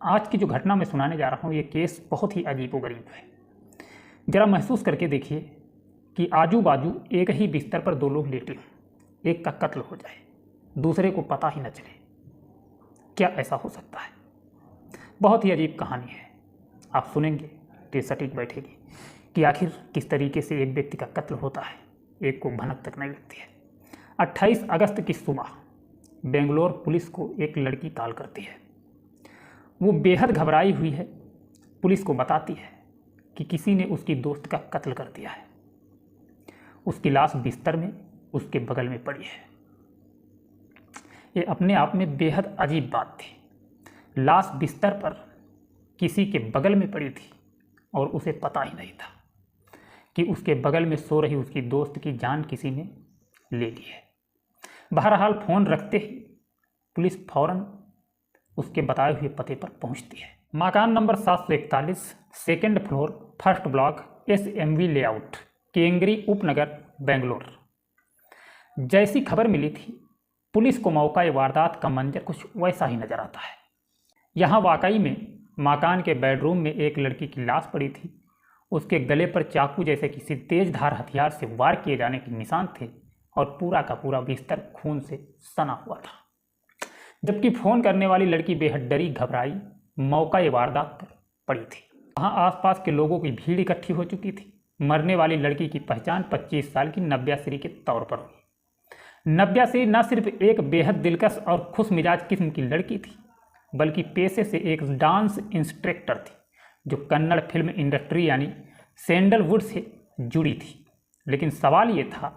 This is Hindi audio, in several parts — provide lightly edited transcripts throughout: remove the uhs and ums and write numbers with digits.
आज की जो घटना मैं सुनाने जा रहा हूँ, ये केस बहुत ही अजीबोगरीब है। ज़रा महसूस करके देखिए कि आजू बाजू एक ही बिस्तर पर दो लोग लेटे हों, एक का कत्ल हो जाए, दूसरे को पता ही न चले। क्या ऐसा हो सकता है? बहुत ही अजीब कहानी है। आप सुनेंगे तो सटीक बैठेगी कि आखिर किस तरीके से एक व्यक्ति का कत्ल होता है, एक को भनक तक नहीं लगती है। 28 अगस्त की सुबह बेंगलोर पुलिस को एक लड़की कॉल करती है। वो बेहद घबराई हुई है। पुलिस को बताती है कि किसी ने उसकी दोस्त का कत्ल कर दिया है। उसकी लाश बिस्तर में उसके बगल में पड़ी है। ये अपने आप में बेहद अजीब बात थी। लाश बिस्तर पर किसी के बगल में पड़ी थी और उसे पता ही नहीं था कि उसके बगल में सो रही उसकी दोस्त की जान किसी ने ले ली है। बहरहाल फ़ोन रखते ही पुलिस फौरन उसके बताए हुए पते पर पहुंचती है। मकान number 741, second floor, first block, SMV layout, Kengeri Upanagar, Bangalore. जैसी खबर मिली थी, पुलिस को मौका वारदात का मंजर कुछ वैसा ही नजर आता है। यहाँ वाकई में मकान के बेडरूम में एक लड़की की लाश पड़ी थी। उसके गले पर चाकू जैसे किसी तेज धार हथियार से वार किए जाने के निशान थे और पूरा का पूरा बिस्तर खून से सना हुआ था। जबकि फ़ोन करने वाली लड़की बेहद डरी घबराई मौका वारदात पर पड़ी थी। वहाँ आसपास के लोगों की भीड़ इकट्ठी हो चुकी थी। मरने वाली लड़की की पहचान 25 साल की नव्या श्री के तौर पर हुई। नव्या श्री न सिर्फ एक बेहद दिलकश और खुश मिजाज किस्म की लड़की थी, बल्कि पेशे से एक डांस इंस्ट्रक्टर थी जो कन्नड़ फिल्म इंडस्ट्री यानी सैंडलवुड से जुड़ी थी। लेकिन सवाल ये था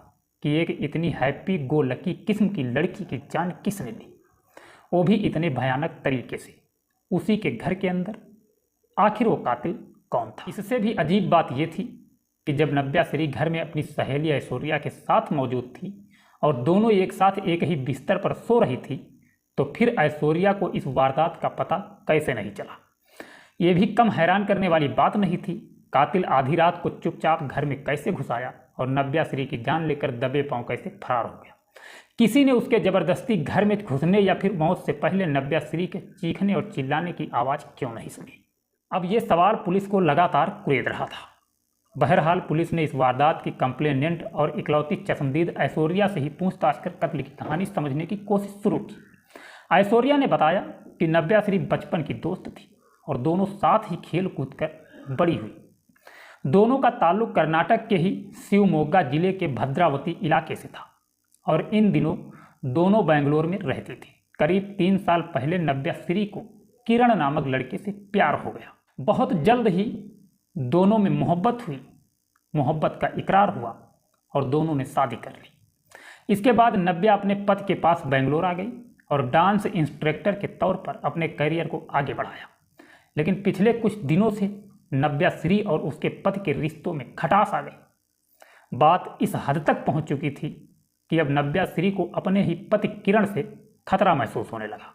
कि एक इतनी हैप्पी गो लकी किस्म की लड़की की जान किसने ली, वो भी इतने भयानक तरीके से, उसी के घर के अंदर। आखिर वो कातिल कौन था? इससे भी अजीब बात यह थी कि जब नव्या श्री घर में अपनी सहेली ऐश्वर्या के साथ मौजूद थी और दोनों एक साथ एक ही बिस्तर पर सो रही थी, तो फिर ऐश्वर्या को इस वारदात का पता कैसे नहीं चला? ये भी कम हैरान करने वाली बात नहीं थी। कातिल आधी रात को चुपचाप घर में कैसे घुस आया और नव्या श्री की जान लेकर दबे पांव कैसे फरार हो गया? किसी ने उसके जबरदस्ती घर में घुसने या फिर मौत से पहले नव्या श्री के चीखने और चिल्लाने की आवाज़ क्यों नहीं सुनी? अब ये सवाल पुलिस को लगातार कुरेद रहा था। बहरहाल पुलिस ने इस वारदात की कंप्लेनेंट और इकलौती चश्मदीद ऐश्वर्या से ही पूछताछ कर कत्ल की कहानी समझने की कोशिश शुरू की। ऐश्वर्या ने बताया कि नव्या श्री बचपन की दोस्त थी और दोनों साथ ही खेल कूद कर बड़ी हुई। दोनों का ताल्लुक कर्नाटक के ही शिवमोगा जिले के भद्रावती इलाके से था और इन दिनों दोनों बेंगलोर में रहती थी। करीब 3 साल पहले नव्या श्री को किरण नामक लड़के से प्यार हो गया। बहुत जल्द ही दोनों में मोहब्बत हुई। मोहब्बत का इकरार हुआ और दोनों ने शादी कर ली। इसके बाद नव्या अपने पति के पास बेंगलोर आ गई और डांस इंस्ट्रक्टर के तौर पर अपने करियर को आगे बढ़ाया। लेकिन पिछले कुछ दिनों से नव्या श्री और उसके पति के रिश्तों में खटास आ गई। बात इस हद तक पहुंच चुकी थी कि अब नव्या श्री को अपने ही पति किरण से खतरा महसूस होने लगा।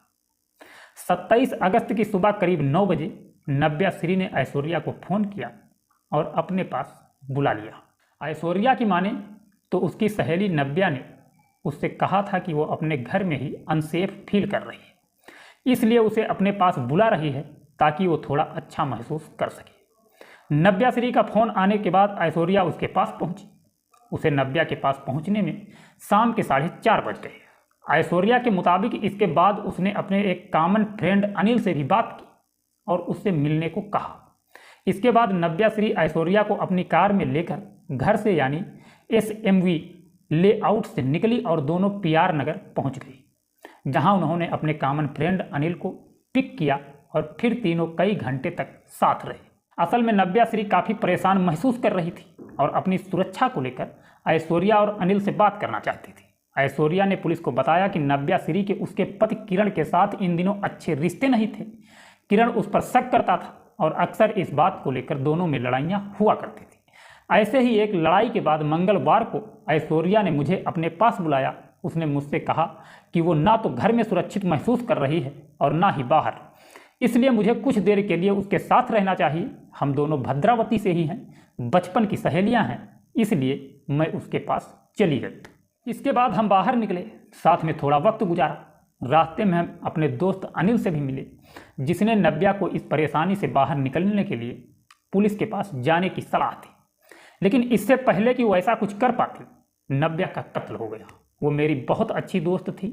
27 अगस्त की सुबह करीब 9 बजे नव्या श्री ने ऐश्वर्या को फ़ोन किया और अपने पास बुला लिया। ऐश्वर्या की माने तो उसकी सहेली नव्या ने उससे कहा था कि वो अपने घर में ही अनसेफ फील कर रही है, इसलिए उसे अपने पास बुला रही है ताकि वो थोड़ा अच्छा महसूस कर सके। नव्या श्री का फ़ोन आने के बाद ऐश्वर्या उसके पास पहुंची। उसे नव्या के पास पहुंचने में शाम के 4:30 बज गए। ऐश्वर्या के मुताबिक इसके बाद उसने अपने एक कॉमन फ्रेंड अनिल से भी बात की और उससे मिलने को कहा। इसके बाद नव्या श्री ऐश्वर्या को अपनी कार में लेकर घर से यानी SMV लेआउट से निकली और दोनों PR नगर पहुंच गई, जहां उन्होंने अपने कॉमन फ्रेंड अनिल को पिक किया और फिर तीनों कई घंटे तक साथ रहे। असल में नव्या श्री काफ़ी परेशान महसूस कर रही थी और अपनी सुरक्षा को लेकर ऐश्वर्या और अनिल से बात करना चाहती थी। ऐश्वर्या ने पुलिस को बताया कि नव्या श्री के उसके पति किरण के साथ इन दिनों अच्छे रिश्ते नहीं थे। किरण उस पर शक करता था और अक्सर इस बात को लेकर दोनों में लड़ाइयाँ हुआ करती थी। ऐसे ही एक लड़ाई के बाद मंगलवार को ऐश्वर्या ने मुझे अपने पास बुलाया। उसने मुझसे कहा कि वो ना तो घर में सुरक्षित महसूस कर रही है और ना ही बाहर, इसलिए मुझे कुछ देर के लिए उसके साथ रहना चाहिए। हम दोनों भद्रावती से ही हैं, बचपन की सहेलियां हैं, इसलिए मैं उसके पास चली गई। इसके बाद हम बाहर निकले, साथ में थोड़ा वक्त गुजारा। रास्ते में हम अपने दोस्त अनिल से भी मिले, जिसने नव्या को इस परेशानी से बाहर निकलने के लिए पुलिस के पास जाने की सलाह दी। लेकिन इससे पहले कि वो ऐसा कुछ कर पाती, नव्या का कत्ल हो गया। वो मेरी बहुत अच्छी दोस्त थी।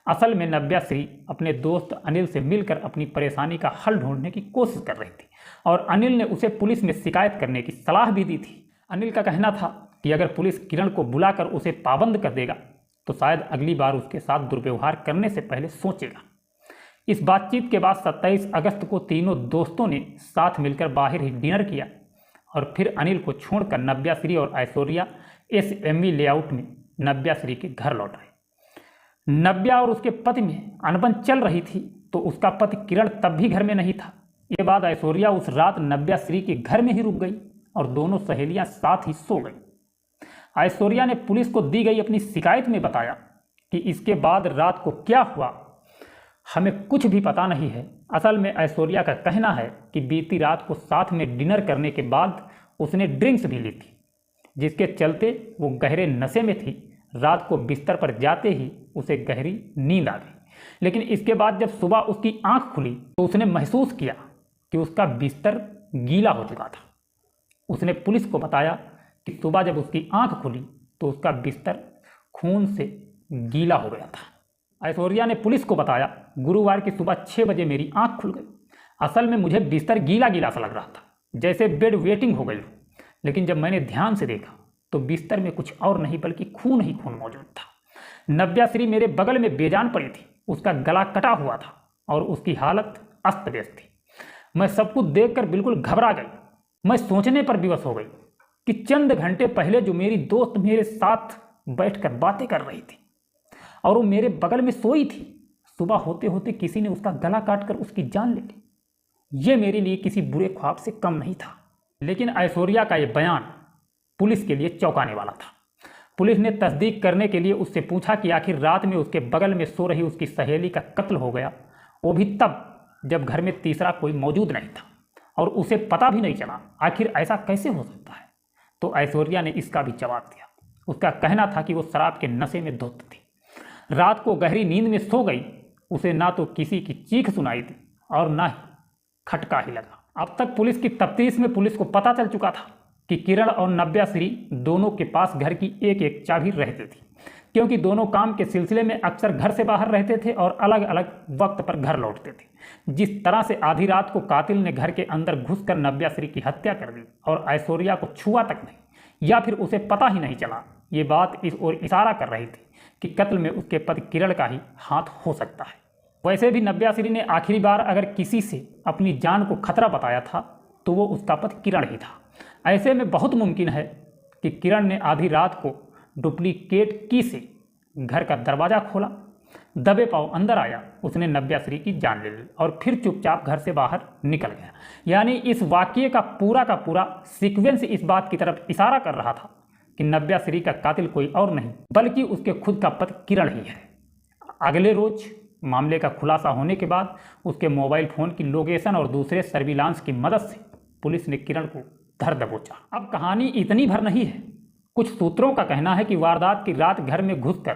असल में नव्या श्री अपने दोस्त अनिल से मिलकर अपनी परेशानी का हल ढूंढने की कोशिश कर रही थी और अनिल ने उसे पुलिस में शिकायत करने की सलाह भी दी थी। अनिल का कहना था कि अगर पुलिस किरण को बुलाकर उसे पाबंद कर देगा तो शायद अगली बार उसके साथ दुर्व्यवहार करने से पहले सोचेगा। इस बातचीत के बाद 27 अगस्त को तीनों दोस्तों ने साथ मिलकर बाहर ही डिनर किया और फिर अनिल को छोड़कर नव्या श्री और ऐश्वर्या SMV लेआउट में नव्या श्री के घर लौट आए। नव्या और उसके पति में अनबन चल रही थी तो उसका पति किरण तब भी घर में नहीं था। ये बाद ऐश्वर्या उस रात नव्या श्री के घर में ही रुक गई और दोनों सहेलियां साथ ही सो गई। ऐश्वर्या ने पुलिस को दी गई अपनी शिकायत में बताया कि इसके बाद रात को क्या हुआ हमें कुछ भी पता नहीं है। असल में ऐश्वर्या का कहना है कि बीती रात को साथ में डिनर करने के बाद उसने ड्रिंक्स भी ली थी, जिसके चलते वो गहरे नशे में थी। रात को बिस्तर पर जाते ही उसे गहरी नींद आ गई, लेकिन इसके बाद जब सुबह उसकी आंख खुली तो उसने महसूस किया कि उसका बिस्तर गीला हो चुका था। उसने पुलिस को बताया कि सुबह जब उसकी आंख खुली तो उसका बिस्तर खून से गीला हो गया था। ऐश्वर्या ने पुलिस को बताया, गुरुवार की सुबह 6 बजे मेरी आंख खुल गई। असल में मुझे बिस्तर गीला गीला सा लग रहा था, जैसे बेड वेटिंग हो गई हो, लेकिन जब मैंने ध्यान से देखा तो बिस्तर में कुछ और नहीं बल्कि खून ही खून मौजूद था। नव्या श्री मेरे बगल में बेजान पड़ी थी। उसका गला कटा हुआ था और उसकी हालत अस्त व्यस्त थी। मैं सब कुछ देखकर बिल्कुल घबरा गई। मैं सोचने पर विवश हो गई कि चंद घंटे पहले जो मेरी दोस्त मेरे साथ बैठकर बातें कर रही थी और वो मेरे बगल में सोई थी, सुबह होते होते किसी ने उसका गला काटकर उसकी जान ले ली। ये मेरे लिए किसी बुरे ख्वाब से कम नहीं था। लेकिन ऐश्वर्या का ये बयान पुलिस के लिए चौंकाने वाला था। पुलिस ने तस्दीक करने के लिए उससे पूछा कि आखिर रात में उसके बगल में सो रही उसकी सहेली का कत्ल हो गया, वो भी तब जब घर में तीसरा कोई मौजूद नहीं था और उसे पता भी नहीं चला। आखिर ऐसा कैसे हो सकता है? तो ऐश्वर्या ने इसका भी जवाब दिया। उसका कहना था कि वो शराब के नशे में धुत थी। रात को गहरी नींद में सो गई। उसे ना तो किसी की चीख सुनाई दी और ना ही खटका ही लगा। अब तक पुलिस की तफ्तीश में पुलिस को पता चल चुका था कि किरण और नव्या श्री दोनों के पास घर की एक एक चाबी रहती थी, क्योंकि दोनों काम के सिलसिले में अक्सर घर से बाहर रहते थे और अलग अलग वक्त पर घर लौटते थे। जिस तरह से आधी रात को कातिल ने घर के अंदर घुसकर नव्या श्री की हत्या कर दी और ऐश्वर्या को छुआ तक नहीं या फिर उसे पता ही नहीं चला, ये बात इस ओर इशारा कर रही थी कि कत्ल में उसके पति किरण का ही हाथ हो सकता है। वैसे भी नव्या श्री ने आखिरी बार अगर किसी से अपनी जान को खतरा बताया था तो वो उसका पति किरण ही था। ऐसे में बहुत मुमकिन है कि किरण ने आधी रात को डुप्लीकेट की से घर का दरवाज़ा खोला, दबे पांव अंदर आया, उसने नव्या श्री की जान ले ली और फिर चुपचाप घर से बाहर निकल गया। यानी इस वाकये का पूरा सीक्वेंस इस बात की तरफ इशारा कर रहा था कि नव्या श्री का कातिल कोई और नहीं बल्कि उसके खुद का पति किरण ही है। अगले रोज मामले का खुलासा होने के बाद उसके मोबाइल फ़ोन की लोकेशन और दूसरे सर्विलांस की मदद से पुलिस ने किरण को धर दबोचा। अब कहानी इतनी भर नहीं है। कुछ सूत्रों का कहना है कि वारदात की रात घर में घुसकर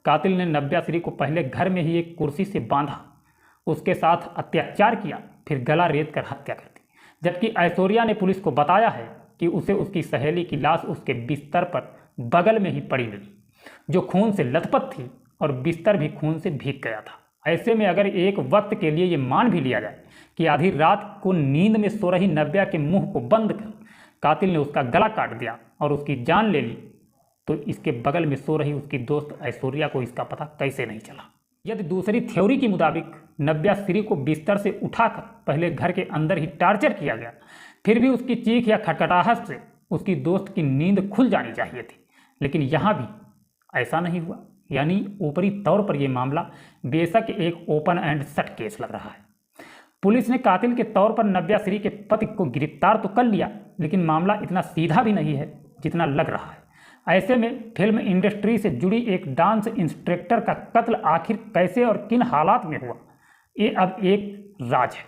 कातिल ने नव्या श्री को पहले घर में ही एक कुर्सी से बांधा, उसके साथ अत्याचार किया, फिर गला रेत कर हत्या कर दी। जबकि ऐश्वर्या ने पुलिस को बताया है कि उसे उसकी सहेली की लाश उसके बिस्तर पर बगल में ही पड़ी मिली, जो खून से लथपथ थी और बिस्तर भी खून से भीग गया था। ऐसे में अगर एक वक्त के लिए ये मान भी लिया जाए कि आधी रात को नींद में सो रही नव्या के मुंह को बंद कर कातिल ने उसका गला काट दिया और उसकी जान ले ली, तो इसके बगल में सो रही उसकी दोस्त ऐश्वर्या को इसका पता कैसे नहीं चला? यदि दूसरी थ्योरी के मुताबिक नव्या श्री को बिस्तर से उठाकर पहले घर के अंदर ही टार्चर किया गया, फिर भी उसकी चीख या खटखटाहट से उसकी दोस्त की नींद खुल जानी चाहिए थी, लेकिन यहाँ भी ऐसा नहीं हुआ। यानी ऊपरी तौर पर यह मामला बेशक एक ओपन एंड शट केस लग रहा है। पुलिस ने कातिल के तौर पर नव्या श्री के पति को गिरफ्तार तो कर लिया, लेकिन मामला इतना सीधा भी नहीं है जितना लग रहा है। ऐसे में फिल्म इंडस्ट्री से जुड़ी एक डांस इंस्ट्रक्टर का कत्ल आखिर कैसे और किन हालात में हुआ, ये अब एक राज है।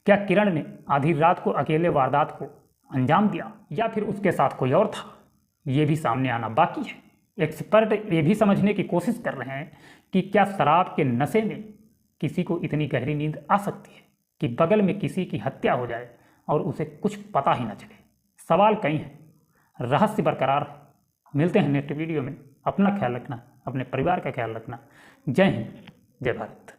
क्या किरण ने आधी रात को अकेले वारदात को अंजाम दिया या फिर उसके साथ कोई और था? ये भी सामने आना बाकी है। एक्सपर्ट ये भी समझने की कोशिश कर रहे हैं कि क्या शराब के नशे में किसी को इतनी गहरी नींद आ सकती है कि बगल में किसी की हत्या हो जाए और उसे कुछ पता ही न चले? सवाल कई हैं, रहस्य बरकरार है। मिलते हैं नेक्स्ट वीडियो में। अपना ख्याल रखना, अपने परिवार का ख्याल रखना। जय हिंद, जय भारत।